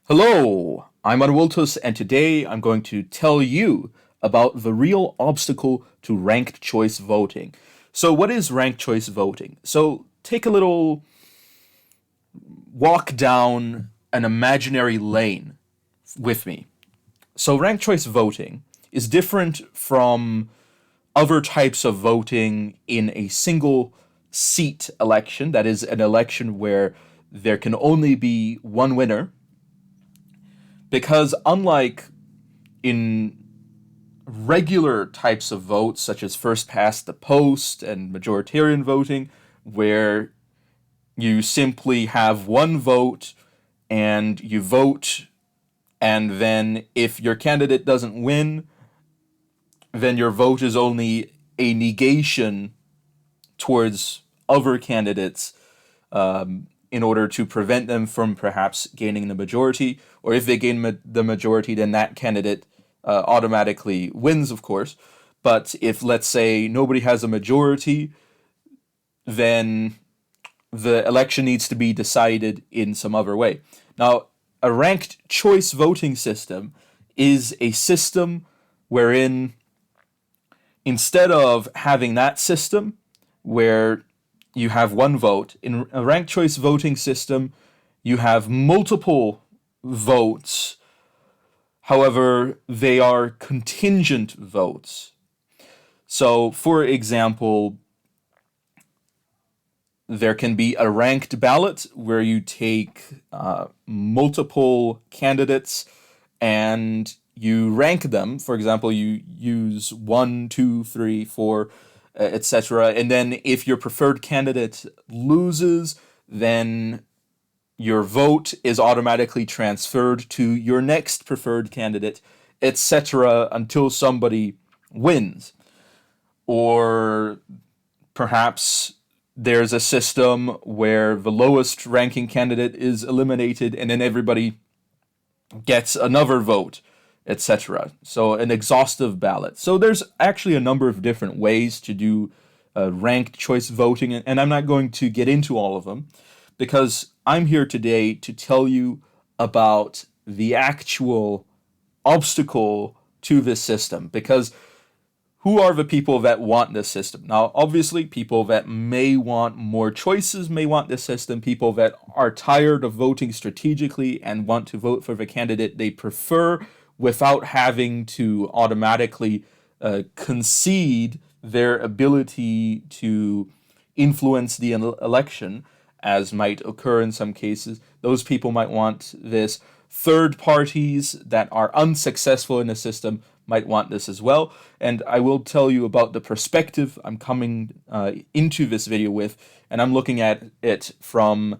Hello, I'm Anwultus, and today I'm going to tell you about the real obstacle to ranked choice voting. So, what is ranked choice voting? So, take a little walk down an imaginary lane with me. So, ranked choice voting is different from other types of voting in a single seat election, that is, an election where there can only be one winner, because unlike in regular types of votes, such as first past the post and majoritarian voting, where you simply have one vote and you vote, and then if your candidate doesn't win, then your vote is only a negation towards other candidates in order to prevent them from perhaps gaining the majority. Or if they gain the majority, then that candidate automatically wins, of course. But if, let's say, nobody has a majority, then the election needs to be decided in some other way. Now, a ranked choice voting system is a system wherein instead of having that system where you have one vote, in a ranked choice voting system, you have multiple votes. However, they are contingent votes. So, for example, there can be a ranked ballot where you take multiple candidates and you rank them. For example, you use one, two, three, four, etc. And then if your preferred candidate loses, then your vote is automatically transferred to your next preferred candidate, etc., until somebody wins. Or perhaps there's a system where the lowest ranking candidate is eliminated and then everybody gets another vote, etc. So an exhaustive ballot. So there's actually a number of different ways to do ranked choice voting, and I'm not going to get into all of them because I'm here today to tell you about the actual obstacle to this system. Because who are the people that want this system? Now, obviously, people that may want more choices may want this system. People that are tired of voting strategically and want to vote for the candidate they prefer without having to automatically concede their ability to influence the election, as might occur in some cases. Those people might want this. Third parties that are unsuccessful in the system might want this as well. And I will tell you about the perspective I'm coming into this video with, and I'm looking at it from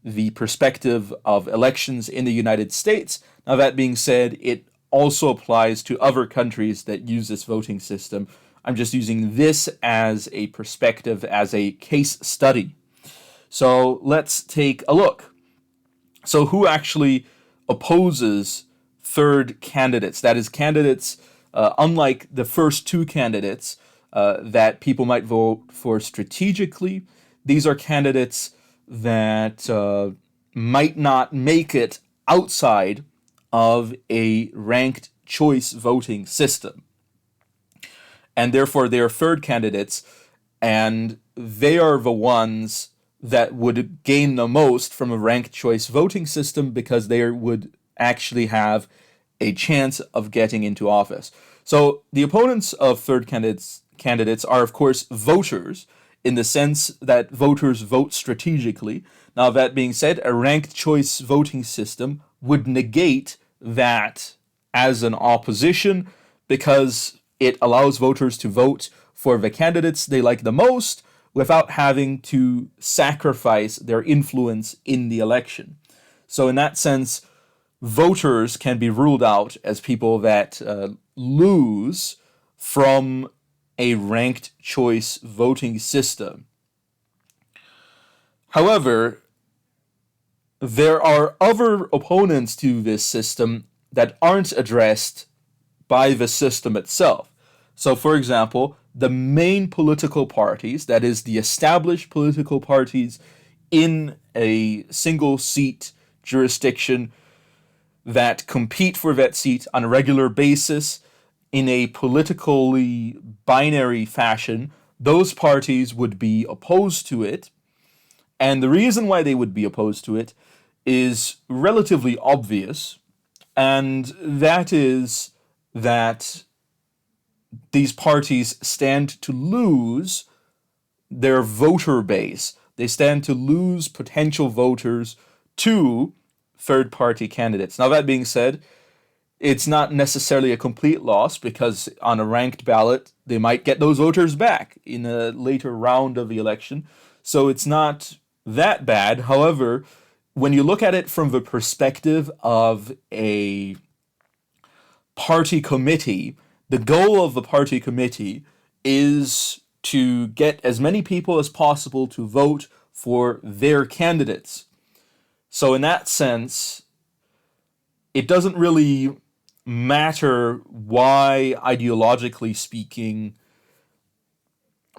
the perspective of elections in the United States. Now, that being said, it also applies to other countries that use this voting system. I'm just using this as a perspective, as a case study. So let's take a look. So who actually opposes third candidates? That is, candidates, unlike the first two candidates that people might vote for strategically, these are candidates that might not make it outside of a ranked choice voting system. And therefore, they are third candidates, and they are the ones that would gain the most from a ranked choice voting system because they would actually have a chance of getting into office. So the opponents of third candidates are, of course, voters, in the sense that voters vote strategically. Now, that being said, a ranked choice voting system would negate that as an opposition because it allows voters to vote for the candidates they like the most without having to sacrifice their influence in the election. So in that sense, voters can be ruled out as people that lose from a ranked choice voting system. However, there are other opponents to this system that aren't addressed by the system itself. So, for example, the main political parties, that is, the established political parties in a single seat jurisdiction, that compete for that seat on a regular basis in a politically binary fashion, those parties would be opposed to it. And the reason why they would be opposed to it is relatively obvious, and that is that these parties stand to lose their voter base. They stand to lose potential voters to third party candidates. Now, that being said, it's not necessarily a complete loss, because on a ranked ballot, they might get those voters back in a later round of the election. So it's not that bad. However, when you look at it from the perspective of a party committee, the goal of the party committee is to get as many people as possible to vote for their candidates. So in that sense, it doesn't really matter why, ideologically speaking,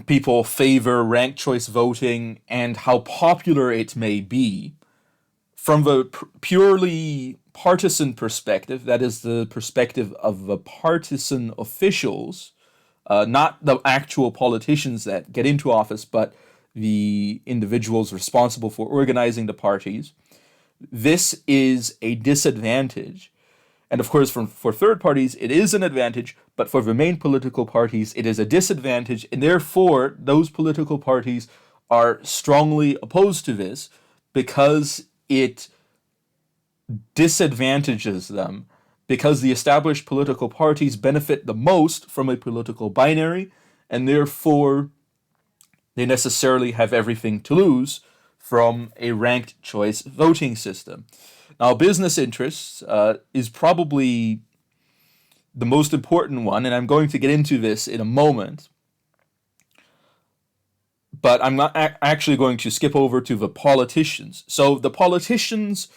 people favor ranked choice voting and how popular it may be. From the purely partisan perspective, that is the perspective of the partisan officials, not the actual politicians that get into office, but the individuals responsible for organizing the parties, this is a disadvantage. And of course, for third parties, it is an advantage, but for the main political parties, it is a disadvantage, and therefore, those political parties are strongly opposed to this because it disadvantages them, because the established political parties benefit the most from a political binary, and therefore they necessarily have everything to lose from a ranked choice voting system. Now, business interests is probably the most important one, and I'm going to get into this in a moment. But I'm not actually going to skip over to the politicians. So the politicians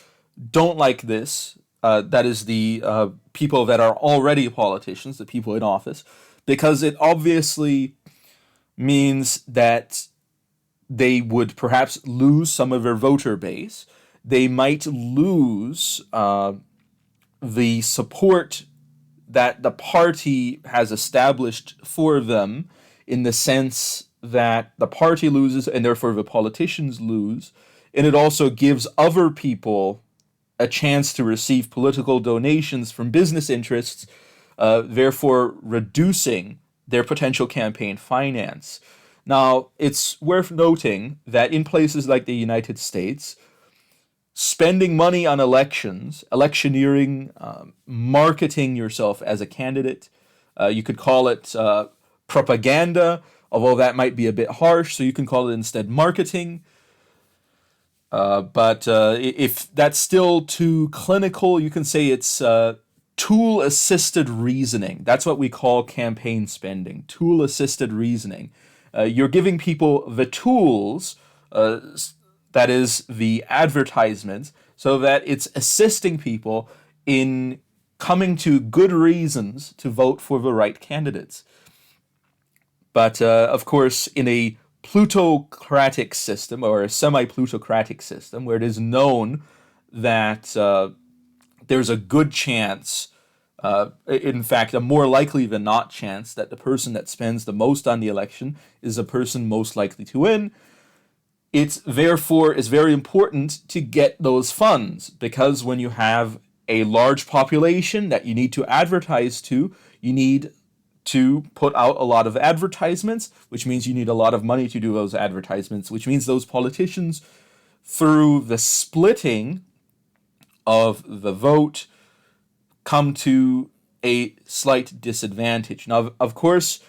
don't like this. That is the people that are already politicians, the people in office, because it obviously means that they would perhaps lose some of their voter base. They might lose the support that the party has established for them, in the sense that the party loses and therefore the politicians lose. And it also gives other people a chance to receive political donations from business interests, therefore reducing their potential campaign finance. Now, it's worth noting that in places like the United States, spending money on elections, electioneering, marketing yourself as a candidate, you could call it propaganda, although that might be a bit harsh, so you can call it instead marketing. But if that's still too clinical, you can say it's tool-assisted reasoning. That's what we call campaign spending, tool-assisted reasoning. You're giving people the tools, that is the advertisements, so that it's assisting people in coming to good reasons to vote for the right candidates. But of course, in a plutocratic system, or a semi-plutocratic system, where it is known that there's a good chance, in fact, a more likely than not chance, that the person that spends the most on the election is the person most likely to win, it therefore is very important to get those funds, because when you have a large population that you need to advertise to, you need to put out a lot of advertisements, which means you need a lot of money to do those advertisements, which means those politicians, through the splitting of the vote, come to a slight disadvantage. Now, of course,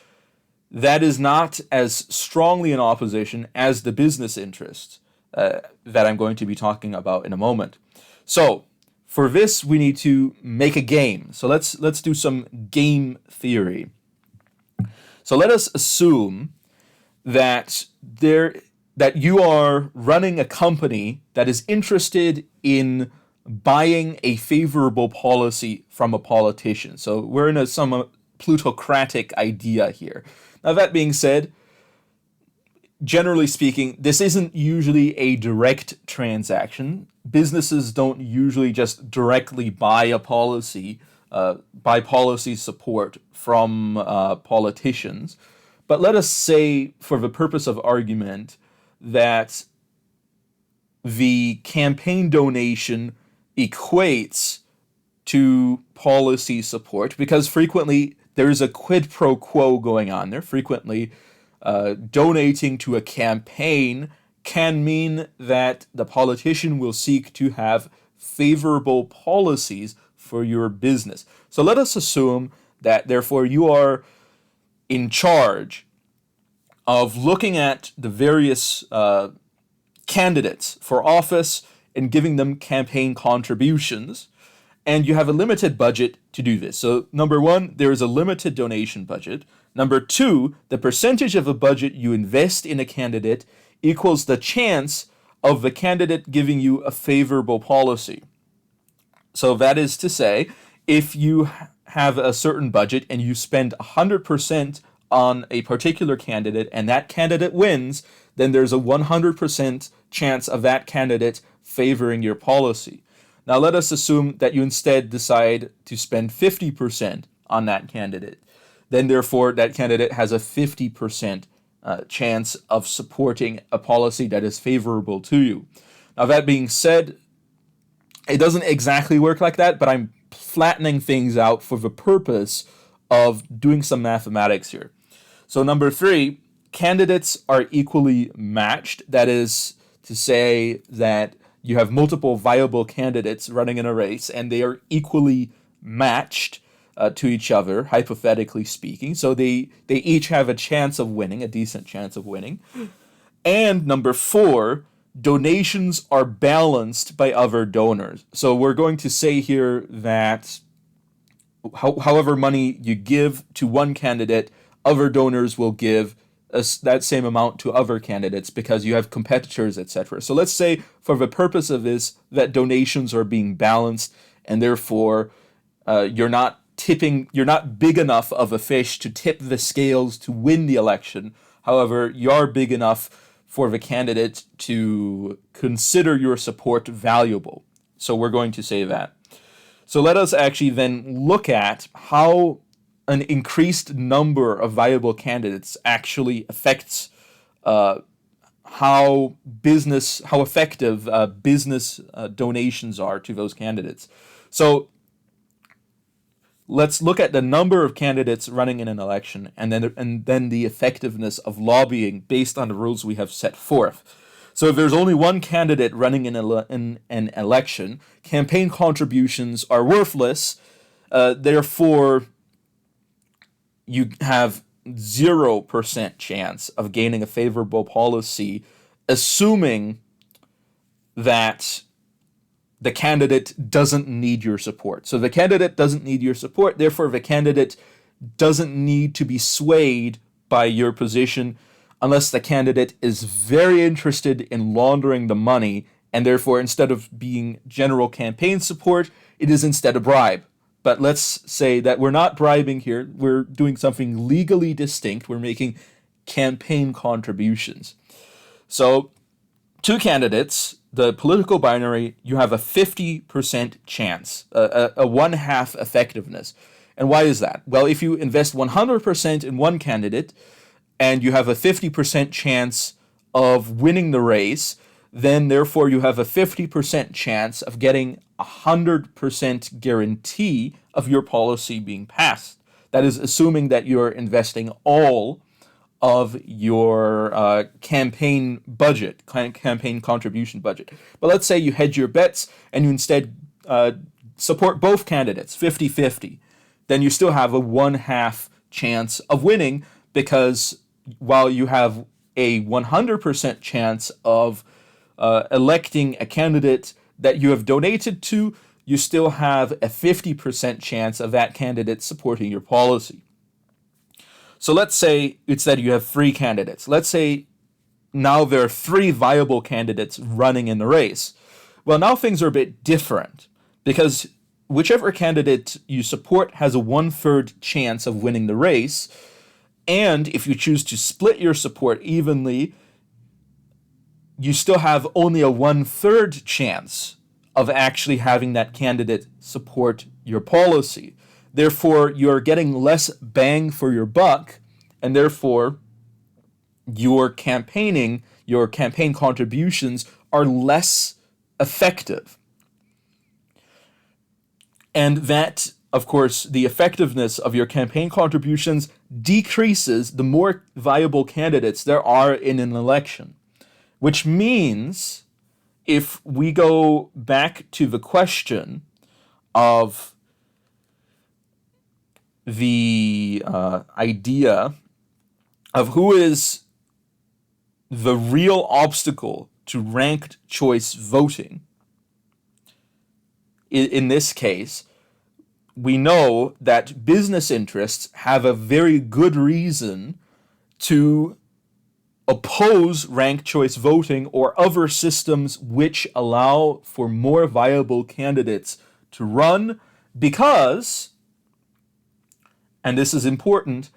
that is not as strongly in opposition as the business interests that I'm going to be talking about in a moment. So, for this, we need to make a game. So let's do some game theory. So let us assume that you are running a company that is interested in buying a favorable policy from a politician. So we're in a somewhat plutocratic idea here. Now, that being said, generally speaking, this isn't usually a direct transaction. Businesses don't usually just directly buy a policy, buy policy support from politicians. But let us say, for the purpose of argument, that the campaign donation equates to policy support, because frequently there's a quid pro quo going on there. Frequently, donating to a campaign can mean that the politician will seek to have favorable policies for your business. So let us assume that, therefore, you are in charge of looking at the various candidates for office and giving them campaign contributions, and you have a limited budget to do this. So, number one, there is a limited donation budget. Number two, the percentage of a budget you invest in a candidate equals the chance of the candidate giving you a favorable policy. So that is to say, if you have a certain budget and you spend 100% on a particular candidate and that candidate wins, then there's a 100% chance of that candidate favoring your policy. Now let us assume that you instead decide to spend 50% on that candidate. Then therefore that candidate has a 50% chance of supporting a policy that is favorable to you. Now that being said, it doesn't exactly work like that, but I'm flattening things out for the purpose of doing some mathematics here. So number three, candidates are equally matched. That is to say that you have multiple viable candidates running in a race, and they are equally matched to each other, hypothetically speaking. So they each have a chance of winning, a decent chance of winning. And number four, donations are balanced by other donors. So we're going to say here that however money you give to one candidate, other donors will give that same amount to other candidates because you have competitors, etc. So let's say, for the purpose of this, that donations are being balanced, and therefore you're not big enough of a fish to tip the scales to win the election. However, you are big enough for the candidate to consider your support valuable. So we're going to say that. So let us actually then look at how an increased number of viable candidates actually affects how effective business donations are to those candidates. So let's look at the number of candidates running in an election, and then the effectiveness of lobbying based on the rules we have set forth. So if there's only one candidate running in an election, campaign contributions are worthless. Therefore, you have 0% chance of gaining a favorable policy, assuming that the candidate doesn't need your support. So the candidate doesn't need your support, therefore the candidate doesn't need to be swayed by your position unless the candidate is very interested in laundering the money, and therefore instead of being general campaign support, it is instead a bribe. But let's say that we're not bribing here, we're doing something legally distinct, we're making campaign contributions. So, two candidates, the political binary, you have a 50% chance, a one-half effectiveness. And why is that? Well, if you invest 100% in one candidate and you have a 50% chance of winning the race, then therefore you have a 50% chance of getting 100% guarantee of your policy being passed. That is assuming that you're investing all of your campaign budget, campaign contribution budget. But let's say you hedge your bets and you instead support both candidates, 50-50. Then you still have a one-half chance of winning, because while you have a 100% chance of electing a candidate that you have donated to, you still have a 50% chance of that candidate supporting your policy. So let's say it's that you have three candidates. Let's say now there are three viable candidates running in the race. Well, now things are a bit different, because whichever candidate you support has a 1/3 chance of winning the race. And if you choose to split your support evenly, you still have only a 1/3 chance of actually having that candidate support your policy. Therefore, you're getting less bang for your buck, and therefore, your campaigning, your campaign contributions are less effective. And that, of course, the effectiveness of your campaign contributions decreases the more viable candidates there are in an election. Which means, if we go back to the question of the idea of who is the real obstacle to ranked choice voting, in this case, we know that business interests have a very good reason to oppose ranked choice voting or other systems which allow for more viable candidates to run, because, and this is important,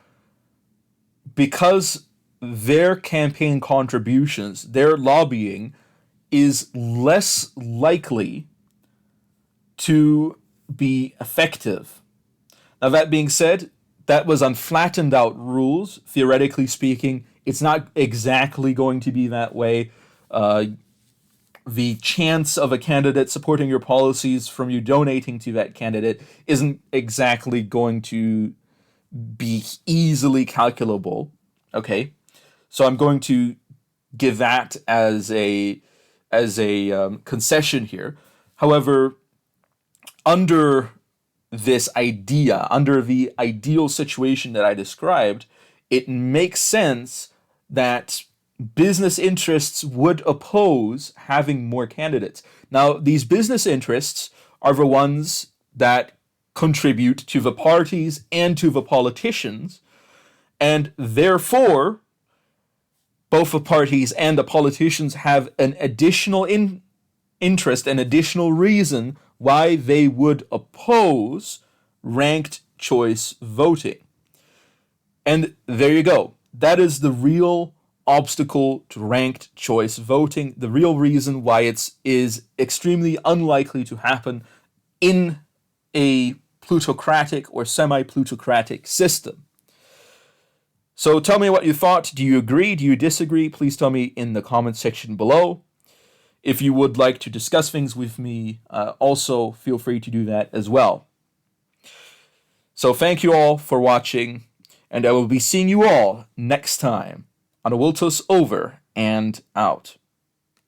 because their campaign contributions, their lobbying, is less likely to be effective. Now, that being said, that was on flattened out rules. Theoretically speaking, it's not exactly going to be that way. The chance of a candidate supporting your policies from you donating to that candidate isn't exactly going to be easily calculable. Okay, so I'm going to give that as a concession here. However, under this idea, under the ideal situation that I described, it makes sense that business interests would oppose having more candidates. Now, these business interests are the ones that contribute to the parties and to the politicians, and therefore, both the parties and the politicians have an additional interest, an additional reason why they would oppose ranked choice voting. And there you go. That is the real obstacle to ranked choice voting, the real reason why it is extremely unlikely to happen in a plutocratic or semi-plutocratic system. So tell me what you thought. Do you agree? Do you disagree? Please tell me in the comments section below. If you would like to discuss things with me, also feel free to do that as well. So thank you all for watching, and I will be seeing you all next time on Awiltos Over and Out.